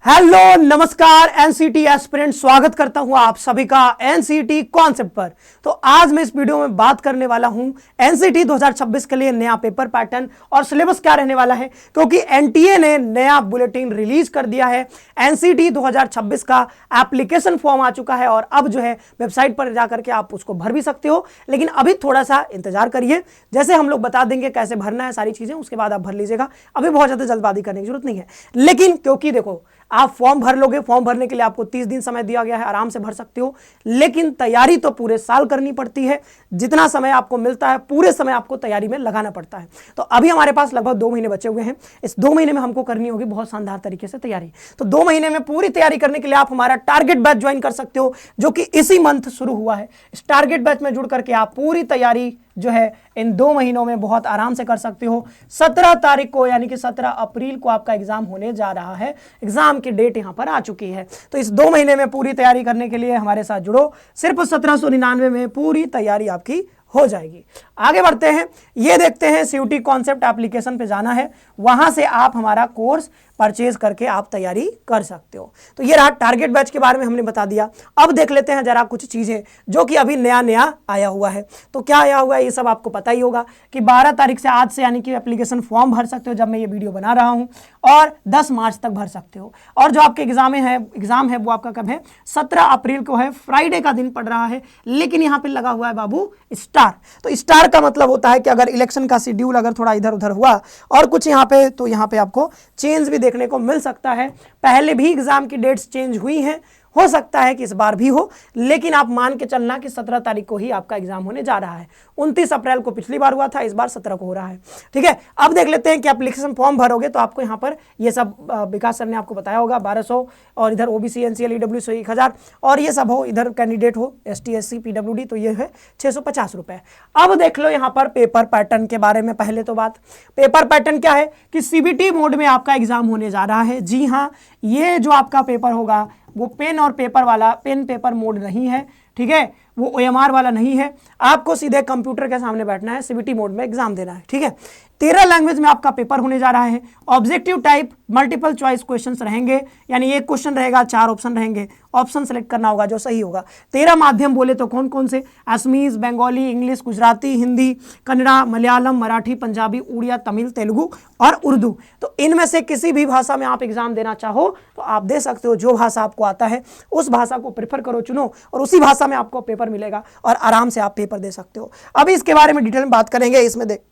Hello नमस्कार NCT aspirant, स्वागत करता हूं आप सभी का एनसीटी कॉन्सेप्ट पर। तो आज मैं इस वीडियो में बात करने वाला हूं एनसीटी 2026 के लिए नया पेपर पैटर्न और सिलेबस क्या रहने वाला है, क्योंकि एनटीए ने नया बुलेटिन रिलीज कर दिया है। एनसीटी 2026 का एप्लीकेशन फॉर्म आ चुका है और अब जो है वेबसाइट पर जाकर के आप उसको भर भी सकते हो, लेकिन अभी थोड़ा सा इंतजार करिए। जैसे हम लोग बता देंगे कैसे भरना है सारी चीजें, उसके बाद आप भर लीजिएगा। अभी बहुत ज्यादा जल्दबाजी करने की जरूरत नहीं है, लेकिन क्योंकि देखो आप फॉर्म भर लोगे, फॉर्म भरने के लिए आपको 30 दिन समय दिया गया है, आराम से भर सकते हो, लेकिन तैयारी तो पूरे साल करनी पड़ती है। जितना समय आपको मिलता है पूरे समय आपको तैयारी में लगाना पड़ता है। तो अभी हमारे पास लगभग 2 महीने बचे हुए हैं। इस 2 महीने में हमको करनी होगी बहुत शानदार तरीके से तैयारी। तो 2 महीने में पूरी तैयारी करने के लिए आप हमारा टारगेट बैच ज्वाइन कर सकते हो, जो कि इसी मंथ शुरू हुआ है। इस टारगेट बैच में जुड़ करके आप पूरी तैयारी जो है इन 2 महीनों में बहुत आराम से कर सकते हो। 17 तारीख को यानी कि 17 अप्रैल को आपका एग्जाम होने जा रहा है। एग्जाम की डेट यहां पर आ चुकी है। तो इस 2 महीने में पूरी तैयारी करने के लिए हमारे साथ जुड़ो। सिर्फ 1799 में पूरी तैयारी आपकी हो जाएगी। आगे बढ़ते हैं, ये देखते हैं सीयूटी कॉन्सेप्ट एप्लीकेशन पे जाना है, वहां से आप हमारा कोर्स परचेज करके आप तैयारी कर सकते हो। तो ये रहा टारगेट बैच के बारे में हमने बता दिया। अब देख लेते हैं जरा कुछ चीजें जो कि अभी नया नया आया हुआ है। तो क्या आया हुआ है ये सब आपको पता ही होगा कि 12 तारीख से, आज से यानी कि एप्लीकेशन फॉर्म भर सकते हो जब मैं ये वीडियो बना रहा हूं, और 10 मार्च तक भर सकते हो। और जो आपके एग्जाम है वो आपका कब है? 17 अप्रैल को है, फ्राइडे का दिन पड़ रहा है। लेकिन यहाँ पे लगा हुआ है बाबू स्टार। तो स्टार का मतलब होता है कि अगर इलेक्शन का शेड्यूल अगर थोड़ा इधर उधर हुआ और कुछ यहाँ पे, तो यहाँ पे आपको चेंज भी देखने को मिल सकता है। पहले भी एग्जाम की डेट्स चेंज हुई हैं, हो सकता है कि इस बार भी हो, लेकिन आप मान के चलना कि 17 तारीख को ही आपका एग्जाम होने जा रहा है। 29 अप्रैल को पिछली बार हुआ था, इस बार 17 को हो रहा है। ठीक है, अब देख लेते हैं कि एप्लीकेशन फॉर्म भरोगे तो आपको यहाँ पर ये सब विकास सर ने आपको बताया होगा 1200, और इधर ओबीसी एनसीएल ईडब्ल्यूएस 1000, और ये सब हो, इधर कैंडिडेट हो एसटी एससी पीडब्ल्यूडी, तो ये है 650 रुपए। अब देख लो यहाँ पर पेपर पैटर्न के बारे में। पहले तो बात पेपर पैटर्न क्या है कि सीबीटी मोड में आपका एग्जाम होने जा रहा है। जी हाँ, ये जो आपका पेपर होगा वो पेन और पेपर वाला, पेन पेपर मोड नहीं है। ठीक है, वो ओएमआर वाला नहीं है। आपको सीधे कंप्यूटर के सामने बैठना है, सीबीटी मोड में एग्जाम देना है। ठीक है, 13 लैंग्वेज में आपका पेपर होने जा रहा है। Objective type multiple choice questions रहेंगे, यानी एक क्वेश्चन रहेगा, 4 ऑप्शन रहेंगे, ऑप्शन सेलेक्ट करना होगा जो सही होगा। 13 माध्यम बोले तो कौन कौन से? असमीज, बंगाली, इंग्लिश, गुजराती, हिंदी, कन्नड़ा, मलयालम, मराठी, पंजाबी, उड़िया, तमिल, तेलुगु और उर्दू। तो इनमें से किसी भी भाषा में आप एग्जाम देना चाहो तो आप दे सकते हो। जो भाषा आपको आता है उस भाषा को प्रेफर करो, चुनो, और उसी भाषा में आपको पेपर मिलेगा और आराम से आप पेपर दे सकते हो। अभी इसके बारे में डिटेल में बात करेंगे। इसमें देख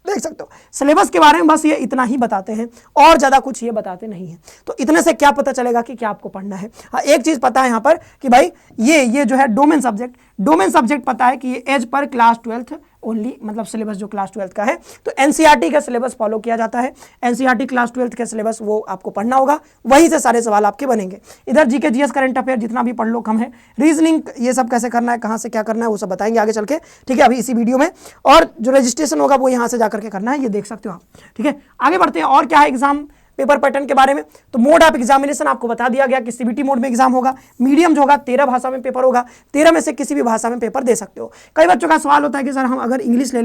सकते हो सिलेबस के बारे में बस ये इतना ही बताते हैं और ज्यादा कुछ ये बताते नहीं हैं। तो इतने से क्या पता चलेगा कि क्या आपको पढ़ना है? हाँ, एक चीज पता है यहाँ पर कि भाई ये जो है डोमेन सब्जेक्ट पता है कि ये एज पर क्लास 12th ओनली, मतलब सिलेबस जो क्लास 12th का है। तो एनसीईआरटी का सिलेबस फॉलो किया जाता है। एनसीईआरटी क्लास 12th का सिलेबस वो आपको पढ़ना होगा, वहीं से सारे सवाल आपके बनेंगे। इधर जीके जीएस करंट अफेयर जितना भी पढ़ लो कम है। रीजनिंग ये सब कैसे करना है, कहाँ से क्या करना है, वो सब बताएंगे आगे चल के। ठीक है, अभी इसी वीडियो में। और जो रजिस्ट्रेशन होगा वो यहाँ से जाकर के करना है, ये देख सकते हो आप। ठीक है, आगे बढ़ते हैं। और क्या है एग्जाम पेपर पैटर्न के बारे में? तो मोड ऑफ एग्जामिनेशन आपको बता दिया गया कि सीबीटी मोड में एग्जाम होगा। मीडियम जो होगा 13 भाषा में पेपर होगा। 13 में से किसी भी भाषा में पेपर दे सकते हो। कई बच्चों का सवाल होता है कि सर हम अगर इंग्लिश ले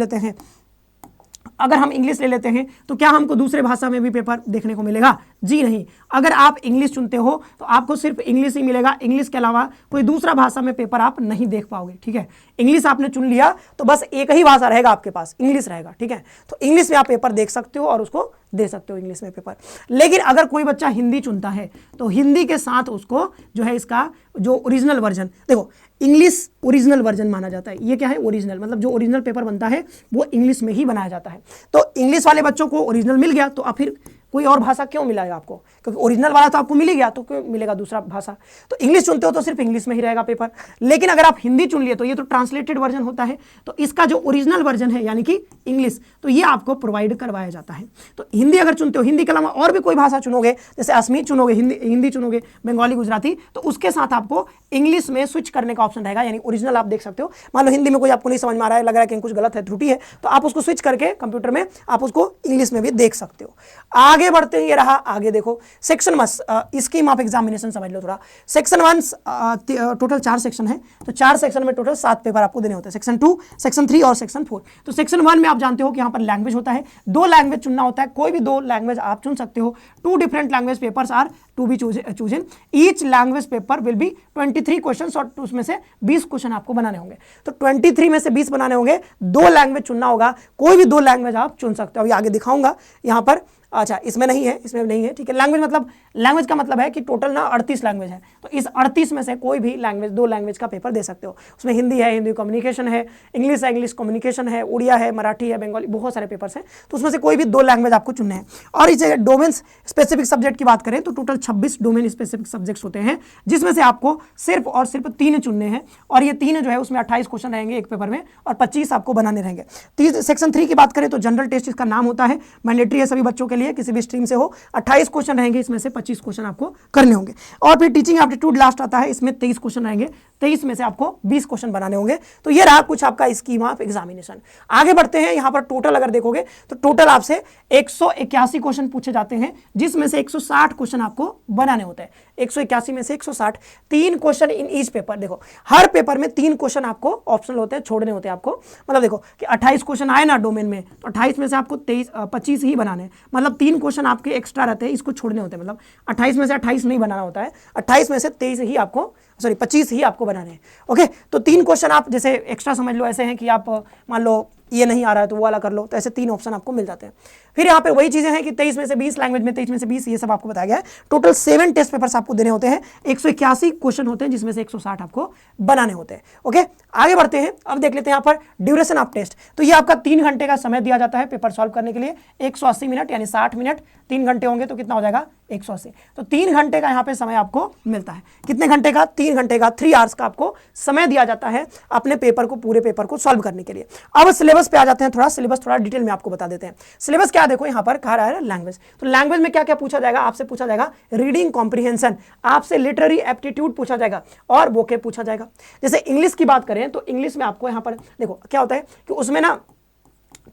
लेते हैं तो क्या हमको दूसरे भाषा में भी पेपर देखने को मिलेगा? जी नहीं, अगर आप इंग्लिश चुनते हो तो आपको सिर्फ इंग्लिश ही मिलेगा। इंग्लिश के अलावा कोई दूसरा भाषा में पेपर आप नहीं देख पाओगे। ठीक है, इंग्लिश आपने चुन लिया तो बस एक ही भाषा रहेगा आपके पास, इंग्लिश रहेगा। ठीक है, तो इंग्लिश में आप पेपर देख सकते हो और उसको दे सकते हो इंग्लिश में पेपर। लेकिन अगर कोई बच्चा हिंदी चुनता है तो हिंदी के साथ उसको जो है इसका जो ओरिजिनल वर्जन, देखो इंग्लिश ओरिजिनल वर्जन माना जाता है। ये क्या है? ओरिजिनल, मतलब जो ओरिजिनल पेपर बनता है वो इंग्लिश में ही बनाया जाता है। तो इंग्लिश वाले बच्चों को ओरिजिनल मिल गया तो अब फिर कोई और भाषा क्यों मिलेगा आपको? क्योंकि ओरिजिनल वाला तो आपको मिल ही गया, तो क्यों मिलेगा दूसरा भाषा? तो इंग्लिश चुनते हो तो सिर्फ इंग्लिश में ही रहेगा पेपर। लेकिन अगर आप हिंदी चुन लिए तो ये तो ट्रांसलेटेड वर्जन होता है, तो इसका जो ओरिजिनल वर्जन है यानी कि इंग्लिश, तो ये आपको प्रोवाइड करवाया जाता है। तो हिंदी अगर चुनते हो, हिंदी के अलावा और भी कोई भाषा चुनोगे, जैसे असमीज चुनोगे, हिंदी चुनोगे, बंगाली, गुजराती, तो उसके साथ आपको इंग्लिश में स्विच करने का ऑप्शन रहेगा, यानी ओरिजिनल आप देख सकते हो। मान लो हिंदी में कोई आपको नहीं समझ में आ रहा है, लग रहा है कि कुछ गलत है, त्रुटि है, तो आप उसको स्विच करके कंप्यूटर में आप उसको इंग्लिश में भी देख सकते हो। आगे आगे बढ़ते हैं, ये रहा आगे देखो सेक्शन 1 स्कीम ऑफ एग्जामिनेशन समझ लो थोड़ा। सेक्शन 1 टोटल 4 सेक्शन है, तो 4 सेक्शन में टोटल 7 पेपर आपको देने होते हैं, सेक्शन 2, सेक्शन 3 और सेक्शन 4। तो सेक्शन 1 में आप जानते हो कि यहाँ पर लैंग्वेज होता है, 2 लैंग्वेज चुनना होता है, कोई भी 2 लैंग्वेज आप चुन सकते हो। 2 different language papers are to be chosen, each language paper will be 23 question और उसमें से 20 क्वेश्चन आपको बनाने होंगे। तो 23 में से 20 बनाने होंगे, 2 लैंग्वेज चुनना होगा, कोई भी 2 लैंग्वेज आप चुन सकते हो। अभी आगे दिखाऊंगा यहाँ पर, अच्छा इसमें नहीं है, इसमें नहीं है, ठीक है। लैंग्वेज का मतलब है कि टोटल ना 38 लैंग्वेज है, तो इस 38 में से कोई भी लैंग्वेज 2 लैंग्वेज का पेपर दे सकते हो। उसमें हिंदी है, हिंदी कम्युनिकेशन है, इंग्लिश है, इंग्लिश कम्युनिकेशन है, उड़िया है, मराठी है, बंगाली, बहुत सारे पेपर्स हैं, तो उसमें से कोई भी 2 लैंग्वेज आपको चुनने हैं। और इसे डोमेन स्पेसिफिक सब्जेक्ट की बात करें तो टोटल 26 डोमेन स्पेसिफिक सब्जेक्ट्स होते हैं, जिसमें से आपको सिर्फ और सिर्फ 3 चुनने हैं, और ये 3 जो है उसमें 28 क्वेश्चन रहेंगे एक पेपर में और 25 आपको बनाने रहेंगे। सेक्शन 3 की बात करें तो जनरल टेस्ट इसका नाम होता है, मैंडेटरी है सभी बच्चों के लिए, किसी भी स्ट्रीम से हो। 28 क्वेश्चन रहेंगे, इसमें से 25 क्वेश्चन आपको करने होंगे। और फिर टीचिंग एप्टीट्यूड लास्ट आता है, इसमें 23 क्वेश्चन रहेंगे, 23 में से आपको 20 क्वेश्चन बनाने होंगे। तो ये रहा कुछ आपका स्कीम ऑफ एग्जामिनेशन। आगे बढ़ते हैं, यहां पर टोटल अगर देखोगे तो टोटल आपसे 181 क्वेश्चन पूछे जाते हैं, जिसमें से 160 क्वेश्चन आपको बनाने होते हैं। 181 में से 160, 3 क्वेश्चन इन ईच पेपर। देखो हर पेपर में 3 क्वेश्चन आपको ऑप्शनल होते हैं, छोड़ने होते हैं आपको। मतलब देखो कि 28 क्वेश्चन आए ना डोमेन में, तो 28 में से आपको 25 ही बनाने हैं, मतलब 3 क्वेश्चन आपके एक्स्ट्रा रहते हैं, इसको छोड़ने होते हैं। मतलब 28 में से 28 नहीं बनाना होता है, 28 में से 23 ही आपको, सॉरी 25 ही आपको बनाने हैं। ओके, तो 3 क्वेश्चन आप जैसे एक्स्ट्रा समझ लो, ऐसे हैं कि आप मान लो ये नहीं आ रहा है तो वो वाला कर लो, तो ऐसे 3 ऑप्शन आपको मिल जाते हैं। फिर यहाँ पे वही चीजें हैं कि 23 में से 20 लैंग्वेज में, 23 में से 20, ये सब आपको बताया गया है। टोटल 7 टेस्ट पेपर्स आपको देने होते हैं, 181 क्वेश्चन होते हैं, जिसमें से 160 आपको बनाने होते हैं। ओके, आगे बढ़ते हैं, अब देख लेते हैं यहाँ पर ड्यूरेशन ऑफ टेस्ट। तो ये आपका 3 घंटे का समय दिया जाता है पेपर सॉल्व करने के लिए, 180 मिनट यानी 60 मिनट, 3 घंटे होंगे तो कितना हो जाएगा 180। तो 3 घंटे का यहाँ पे समय आपको मिलता है। कितने घंटे का? 3 घंटे का, 3 आवर्स का आपको समय दिया जाता है अपने पेपर को, पूरे पेपर को सॉल्व करने के लिए। अब सिलेबस पे आ जाते हैं, थोड़ा सिलेबस थोड़ा डिटेल में आपको बता देते हैं। सिलेबस क्या देखो यहाँ पर कहा रहा है लैंग्वेज, तो लैंग्वेज में क्या क्या पूछा जाएगा? आपसे पूछा जाएगा रीडिंग कॉम्प्रिहेंशन, आपसे लिटरेरी एप्टीट्यूड पूछा जाएगा और वोकेब पूछा जाएगा। जैसे इंग्लिश की बात करें तो इंग्लिश में आपको यहाँ पर देखो क्या होता है कि उसमें ना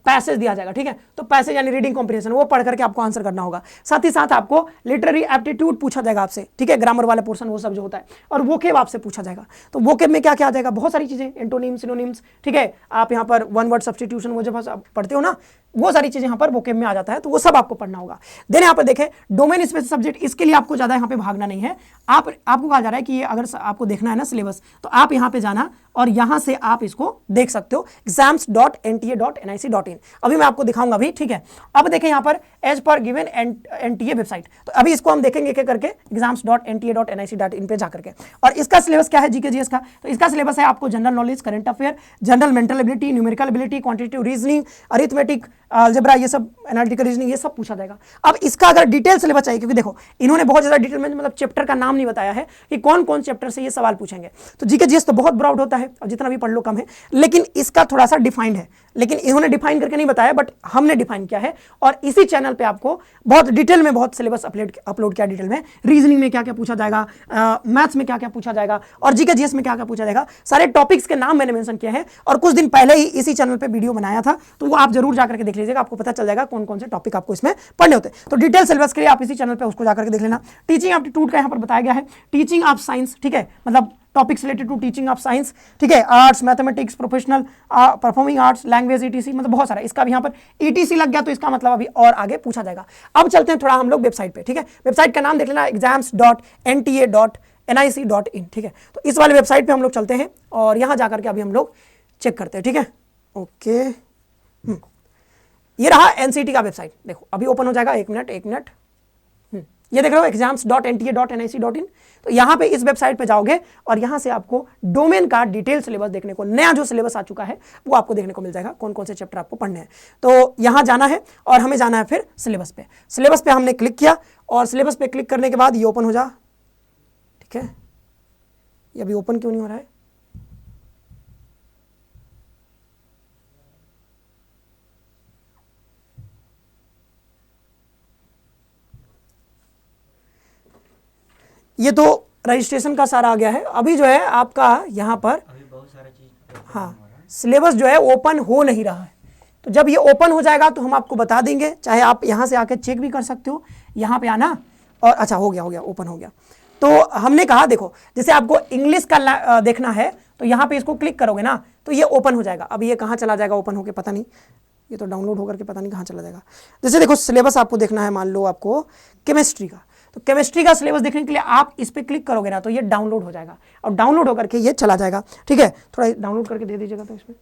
पैसेज दिया जाएगा, ठीक है, तो पैसेज यानी रीडिंग कॉम्प्रिहेंशन, वो पढ़ करके आपको आंसर करना होगा। साथ ही साथ आपको लिटरेरी एप्टीट्यूड पूछा जाएगा आपसे, ठीक है, ग्रामर वाला पोर्शन वो सब जो होता है, और वोकेब आपसे पूछा जाएगा। तो वोकेब में क्या क्या आ जाएगा? बहुत सारी चीजें, एंटोनिम्स, सिनोनिम्स, ठीक है, आप यहाँ पर वन वर्ड सब्स्टिट्यूशन वो जब आप पढ़ते हो ना, वो सारी चीजें यहाँ पर वोकेब में आ जाता है, तो वो सब आपको पढ़ना होगा। देन यहाँ पर देखें डोमेन स्पेसिफिक सब्जेक्ट, इसके लिए आपको ज्यादा यहाँ पे भागना नहीं है। आपको कहा जा रहा है कि अगर आपको देखना है ना सिलेबस, तो आप यहाँ पे जाना और यहाँ से आप इसको देख सकते हो, exams.nta.nic.in। अभी मैं आपको दिखाऊंगा भी, ठीक है। अब देखें यहाँ पर as per given NTA website, तो अभी इसको हम देखेंगे एक करके exams.nta.nic.in पे जाकर के। और इसका सिलेबस क्या है जीके जीएस का? तो इसका सिलेबस है आपको general knowledge, current affair, general mental ability, numerical ability, quantitative reasoning, arithmetic, algebra, ये सब एनालिटिकल रीजनिंग, ये सब पूछा जाएगा। अब इसका अगर डिटेल सिलेबस चाहिए, क्योंकि देखो इन्होंने बहुत ज्यादा डिटेल में मतलब चैप्टर का नाम नहीं बताया है कि कौन कौन चैप्टर से ये सवाल पूछेंगे। तो जीके जीएस तो बहुत ब्रॉड होता है, अब जितना भी पढ़ लो कम है, लेकिन इसका थोड़ा सा डिफाइंड है, लेकिन इन्होंने डिफाइन करके नहीं बताया, बट हमने डिफाइन किया है और इसी चैनल पे आपको बहुत डिटेल में बहुत सिलेबस अपलोड किया डिटेल में। रीजनिंग में क्या क्या पूछा जाएगा, मैथ्स में क्या क्या पूछा जाएगा और जीके जीएस में क्या क्या पूछा जाएगा, सारे टॉपिक्स के नाम मैंने मेंशन किए हैं और कुछ दिन पहले ही इसी चैनल पे वीडियो बनाया था, तो वो आप जरूर जाकर के देख लीजिएगा, आपको पता चल जाएगा कौन कौन से टॉपिक आपको इसमें पढ़ने होते हैं। तो डिटेल सिलेबस के लिए आप इसी चैनल पे उसको जाकर के देख लेना। टीचिंग एप्टीट्यूड का यहाँ पर बताया गया है, टीचिंग ऑफ साइंस, ठीक है, मतलब topics related to teaching of science, ठीक है, arts, mathematics, professional, performing arts, language, ETC, मतलब बहुत सारा। इसका भी यहाँ पर ईटीसी लग गया तो इसका मतलब अभी और आगे पूछा जाएगा। अब चलते हैं थोड़ा हम लोग वेबसाइट पे, ठीक है, वेबसाइट का नाम देख लेना exams.nta.nic.in, ठीक है। तो इस वाले वेबसाइट पे हम लोग चलते हैं और यहाँ जाकर के अभी हम लोग चेक करते हैं, ठीक है। ओके, ये रहा एनसीटी का वेबसाइट, देखो अभी ओपन हो जाएगा, एक मिनट, ये देख रहे हो exams.nta.nic.in। तो यहाँ पे इस वेबसाइट पे जाओगे और यहाँ से आपको डोमेन का डिटेल सिलेबस देखने को, नया जो सिलेबस आ चुका है वो आपको देखने को मिल जाएगा, कौन कौन से चैप्टर आपको पढ़ने हैं। तो यहाँ जाना है और हमें जाना है फिर सिलेबस पे। सिलेबस पे हमने क्लिक किया और सिलेबस पे क्लिक करने के बाद ये ओपन हो जा, ठीक है। ये अभी ओपन क्यों नहीं हो रहा है? ये तो रजिस्ट्रेशन का सारा आ गया है। अभी जो है आपका यहाँ पर, हाँ, सिलेबस जो है ओपन हो नहीं रहा है, तो जब ये ओपन हो जाएगा तो हम आपको बता देंगे, चाहे आप यहाँ से आके चेक भी कर सकते हो, यहाँ पे आना और अच्छा हो गया ओपन हो गया। तो हमने कहा देखो जैसे आपको इंग्लिश का देखना है तो यहाँ पे इसको क्लिक करोगे ना तो ये ओपन हो जाएगा। अब ये कहाँ चला जाएगा ओपन होके पता नहीं, ये तो डाउनलोड होकर के पता नहीं कहाँ चला जाएगा। जैसे देखो सिलेबस आपको देखना है, मान लो आपको केमिस्ट्री का, तो केमिस्ट्री का सिलेबस देखने के लिए आप इस पर क्लिक करोगे ना तो ये डाउनलोड हो जाएगा और डाउनलोड होकर के ये चला जाएगा। ठीक है, थोड़ा डाउनलोड करके दे दीजिएगा तो इसमें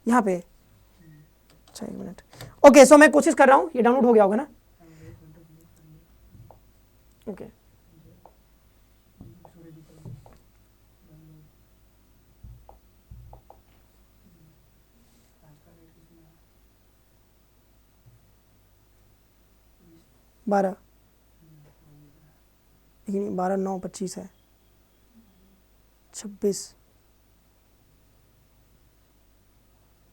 यहाँ पे। अच्छा 1 मिनट, ओके। सो मैं कोशिश कर रहा हूँ, ये डाउनलोड हो गया होगा ना। ओके बारह 12/9/25 है, 26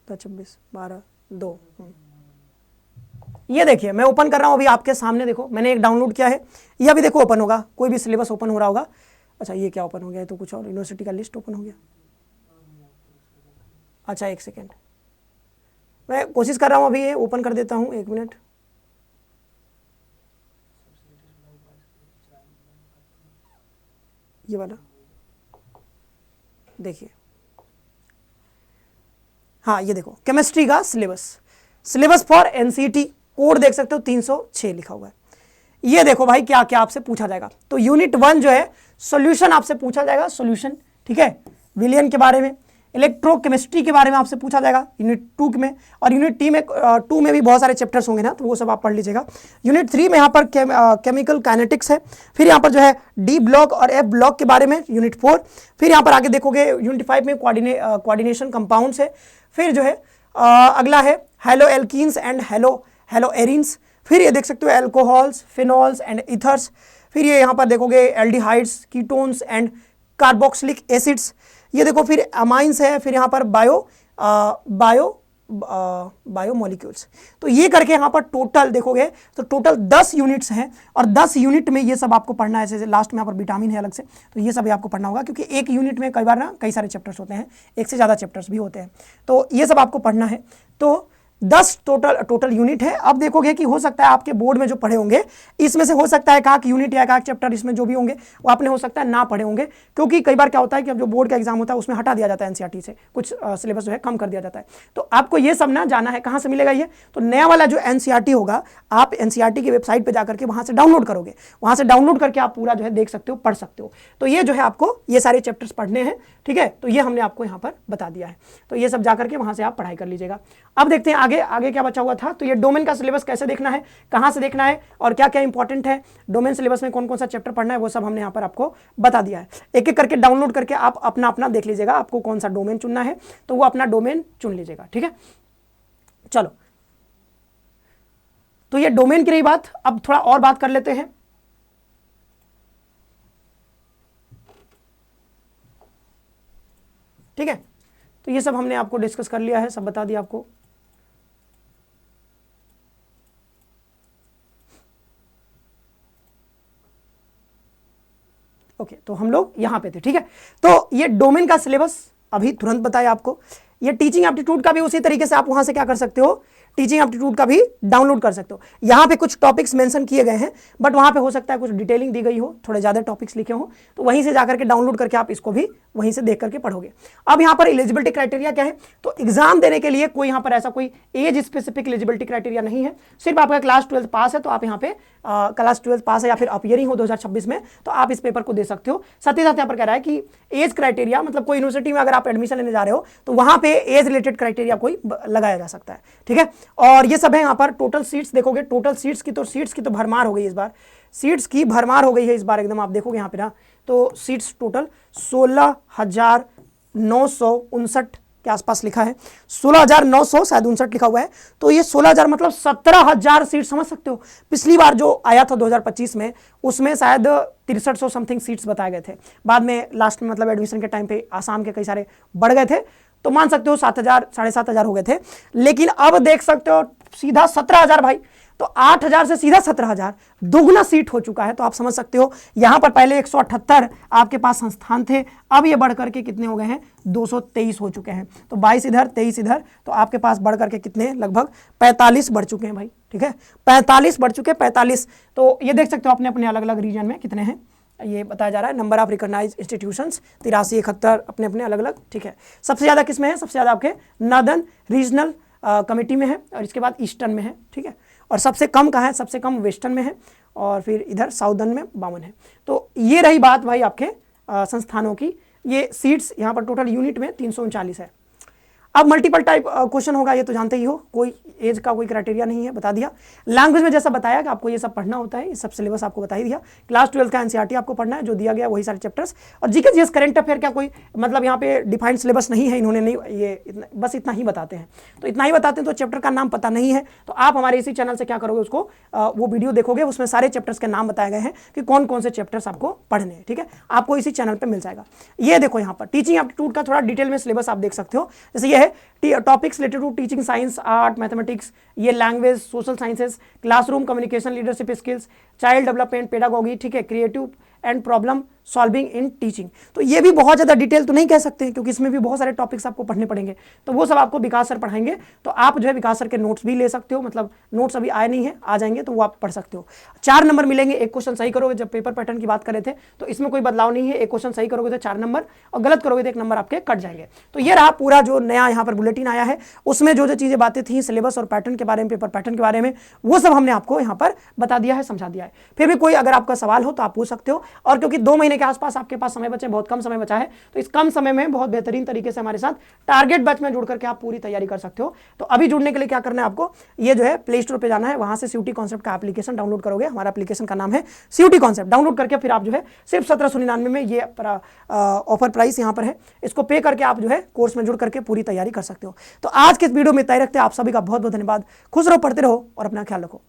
12/2। ये देखिए मैं ओपन कर रहा हूं अभी आपके सामने, देखो मैंने एक डाउनलोड किया है, ये अभी देखो ओपन होगा, कोई भी सिलेबस ओपन हो रहा होगा। अच्छा ये क्या ओपन हो गया है, तो कुछ और यूनिवर्सिटी का लिस्ट ओपन हो गया। अच्छा 1 सेकेंड, मैं कोशिश कर रहा हूं अभी ये ओपन कर देता हूं, 1 मिनट। ये वाला देखिए, हाँ ये देखो केमिस्ट्री का सिलेबस फॉर एनसीटी, कोड देख सकते हो 306 लिखा हुआ है। ये देखो भाई क्या क्या आपसे पूछा जाएगा। तो यूनिट 1 जो है सॉल्यूशन आपसे पूछा जाएगा, सॉल्यूशन, ठीक है, विलियन के बारे में, इलेक्ट्रोकेमिस्ट्री के बारे में आपसे पूछा जाएगा यूनिट 2 में, और यूनिट 2 में भी बहुत सारे चैप्टर्स होंगे ना, तो वो सब आप पढ़ लीजिएगा। यूनिट 3 में यहाँ पर केमिकल काइनेटिक्स है, फिर यहाँ पर जो है डी ब्लॉक और एफ ब्लॉक के बारे में यूनिट 4, फिर यहाँ पर आगे देखोगे यूनिट 5 में कोऑर्डिनेशन कंपाउंड्स है, फिर जो है अगला है hello alkenes and hello arenes, फिर ये देख सकते हो एल्कोहल्स, फिनॉल्स एंड इथर्स, फिर ये यहाँ पर देखोगे aldehydes, ketones and carboxylic acids, ये देखो फिर अमाइंस है, फिर यहाँ पर बायो मॉलिक्यूल्स। तो ये करके यहाँ पर टोटल देखोगे तो टोटल 10 यूनिट्स हैं, और 10 यूनिट में ये सब आपको पढ़ना है। जैसे लास्ट में यहाँ पर विटामिन है अलग से, तो ये सब आपको पढ़ना होगा, क्योंकि एक यूनिट में कई बार ना कई सारे चैप्टर्स होते हैं, एक से ज़्यादा चैप्टर्स भी होते हैं, तो ये सब आपको पढ़ना है। तो 10 टोटल यूनिट है। अब देखोगे कि हो सकता है आपके बोर्ड में जो पढ़े होंगे इसमें से हो सकता है एक यूनिट या एक चैप्टर इसमें जो भी होंगे वो आपने हो सकता है ना पढ़े होंगे, क्योंकि कई बार क्या होता है कि अब जो बोर्ड का एग्जाम होता है उसमें हटा दिया जाता है एनसीईआरटी से, कुछ सिलेबस जो है कम कर दिया जाता है। तो आपको ये सब ना जाना है, कहाँ से मिलेगा ये, तो नया वाला जो एनसीईआरटी होगा आप एनसीईआरटी की वेबसाइट पर जाकर के वहाँ से डाउनलोड करोगे, वहाँ से डाउनलोड करके आप पूरा जो है देख सकते हो, पढ़ सकते हो। तो ये जो है आपको ये सारे चैप्टर्स पढ़ने हैं, ठीक है, तो ये हमने आपको यहाँ पर बता दिया है, तो ये सब जाकर के वहाँ से आप पढ़ाई कर लीजिएगा। अब देखते हैं आगे क्या बचा हुआ था। तो ये डोमेन का सिलेबस कैसे देखना है, कहां से देखना है और क्या क्या इंपॉर्टेंट है, डोमेन सिलेबस में कौन कौन सा चैप्टर पढ़ना है, वो सब हमने यहां पर आपको बता दिया है। एक एक करके डाउनलोड करके आप अपना देख लीजिएगा, आपको कौन सा डोमेन चुनना है तो वो अपना डोमेन चुन लीजिएगा, ठीक है। चलो, तो ये डोमेन की रही बात। अब थोड़ा और बात कर लेते हैं। ठीक है, तो ये सब हमने आपको डिस्कस कर लिया है, सब बता दिया आपको। ओके, तो हम लोग यहां पे थे, ठीक है। तो ये डोमेन का सिलेबस अभी तुरंत बताया आपको। ये टीचिंग एप्टीट्यूड का भी उसी तरीके से आप वहां से क्या कर सकते हो, टीचिंग एप्टीट्यूड का भी डाउनलोड कर सकते हो। यहाँ पे कुछ टॉपिक्स मेंशन किए गए हैं, बट वहाँ पे हो सकता है कुछ डिटेलिंग दी गई हो, थोड़े ज़्यादा टॉपिक्स लिखे हो, तो वहीं से जाकर के डाउनलोड करके आप इसको भी वहीं से देख करके पढ़ोगे। अब यहाँ पर एलिजिबिलिटी क्राइटेरिया क्या है, तो एग्जाम देने के लिए कोई यहाँ पर ऐसा कोई एज स्पेसिफिक एलिजिबिलिटी क्राइटेरिया नहीं है, सिर्फ आपका क्लास 12 पास है तो आप यहाँ पे क्लास 12 पास है या फिर अपीयरिंग हो 2026 में तो आप इस पेपर को दे सकते हो। साथ ही साथ यहाँ पर कह रहा है कि एज क्राइटेरिया मतलब कोई यूनिवर्सिटी में अगर आप एडमिशन लेने जा रहे हो तो वहाँ पे एज रिलेटेड क्राइटेरिया कोई लगाया जा सकता है, ठीक है। और ये सब है यहाँ पर। टोटल सीट्स देखोगे, टोटल सीट्स की तो भरमार हो गई इस बार, सीट्स की भरमार हो गई है इस बार एकदम। आप देखोगे यहाँ पे ना तो सीट्स टोटल 16,959 के आसपास लिखा है, 16,900 शायद 59 लिखा हुआ है। तो ये 16,000 मतलब 17,000 सीट, समझ सकते हो। पिछली बार जो आया था 2025 में उसमें शायद 6300 समथिंग सीट्स बताए गए थे, बाद में लास्ट में मतलब एडमिशन के टाइम पे आसाम के कई सारे बढ़ गए थे, तो मान सकते हो 7,000 7,500 हो गए थे। लेकिन अब देख सकते हो सीधा 17,000 भाई। तो 8,000 से सीधा 17,000, दोगुना सीट हो चुका है। तो आप समझ सकते हो यहां पर पहले 178 आपके पास संस्थान थे, अब ये बढ़ करके कितने हो गए हैं, 223 हो चुके हैं। तो 22 इधर 23 इधर, तो आपके पास बढ़ करके कितने, लगभग 45 बढ़ चुके हैं भाई, ठीक है, 45 बढ़ चुके, 45। तो ये देख सकते हो अपने अपने अलग अलग रीजन में कितने हैं, ये बताया जा रहा है। नंबर ऑफ रिकॉग्नाइज्ड इंस्टीट्यूशंस 83, 71 अपने अपने अलग अलग, ठीक है। सबसे ज़्यादा किस में है, सबसे ज़्यादा आपके नॉर्दर्न रीजनल कमेटी में है, और इसके बाद ईस्टर्न में है, ठीक है। और सबसे कम कहाँ है, सबसे कम वेस्टर्न में है, और फिर इधर साउदर्न में 52 है। तो ये रही बात भाई आपके संस्थानों की। ये सीट्स यहाँ पर टोटल यूनिट में 339 है। अब मल्टीपल टाइप क्वेश्चन होगा, ये तो जानते ही हो, कोई एज का कोई क्राइटेरिया नहीं है, बता दिया। लैंग्वेज में जैसा बताया कि आपको ये सब पढ़ना होता है, ये सब सिलेबस आपको बता ही दिया। क्लास 12 का एनसीईआरटी आपको पढ़ना है, जो दिया गया वही सारे चैप्टर्स। और जीके जीएस करंट अफेयर का कोई मतलब यहाँ पे डिफाइंड सिलेबस नहीं है, इन्होंने नहीं, ये बस इतना ही बताते हैं। तो इतना ही बताते हैं, तो चैप्टर का नाम पता नहीं है तो आप हमारे इसी चैनल से क्या करोगे, उसको वो वीडियो देखोगे, उसमें सारे चैप्टर्स के नाम बताए गए हैं कि कौन कौन से चैप्टर्स आपको पढ़ने हैं, ठीक है। आपको इसी चैनल पर मिल जाएगा। ये देखो यहाँ पर टीचिंग एप्टीट्यूड का थोड़ा डिटेल में सिलेबस आप देख सकते हो। जैसे ये है topics related to teaching science, art, mathematics, ये language, social sciences, classroom communication, leadership skills, child development, pedagogy, ठीक है, creative and problem solving in teaching. तो ये भी बहुत ज़्यादा डिटेल तो नहीं कह सकते क्योंकि इसमें भी बहुत सारे टॉपिक्स आपको पढ़ने पड़ेंगे, तो वो सब आपको विकास सर पढ़ाएंगे। तो आप जो है विकास सर के नोट्स भी ले सकते हो, मतलब नोट्स अभी आए नहीं है, आ जाएंगे तो वो आप पढ़ सकते हो। 4 नंबर मिलेंगे, एक क्वेश्चन सही करोगे, जब पेपर पैटर्न की बात कर रहे थे तो इसमें कोई बदलाव नहीं है, एक क्वेश्चन सही करोगे तो 4 नंबर, और गलत करोगे तो 1 नंबर आपके कट जाएंगे। तो ये रहा पूरा जो नया यहाँ पर बुलेटिन आया है, उसमें जो जो चीज़ें बातें थी सिलेबस और पैटर्न के बारे में, पेपर पैटर्न के बारे में, वो सब हमने आपको यहाँ पर बता दिया है, समझा दिया है। फिर भी कोई अगर आपका सवाल हो तो आप पूछ सकते हो, और क्योंकि 2 महीने के आसपास आपके पास समय बचे, बहुत कम समय बचा है, तो इस कम समय में बहुत बेहतरीन तरीके से हमारे साथ टारगेट बैच में जुड़ करके आप पूरी तैयारी कर सकते हो। तो अभी जुड़ने के लिए क्या करना है आपको, ये जो है प्ले स्टोर पे जाना है, वहां से सीयूटी कॉन्सेप्ट का एप्लीकेशन डाउनलोड करोगे। हमारा एप्लीकेशन का नाम है सीयूटी कॉन्सेप्ट। डाउनलोड करके फिर आप जो है सिर्फ 1799 में ये ऑफर प्राइस यहाँ पर है, इसको पे करके आप जो है कोर्स में जुड़ करके पूरी तैयारी कर सकते हो। तो आज के इस वीडियो में इतना ही रखते हैं। आप सभी का बहुत बहुत धन्यवाद। खुश रहो, पढ़ते रहो और अपना ख्याल रखो।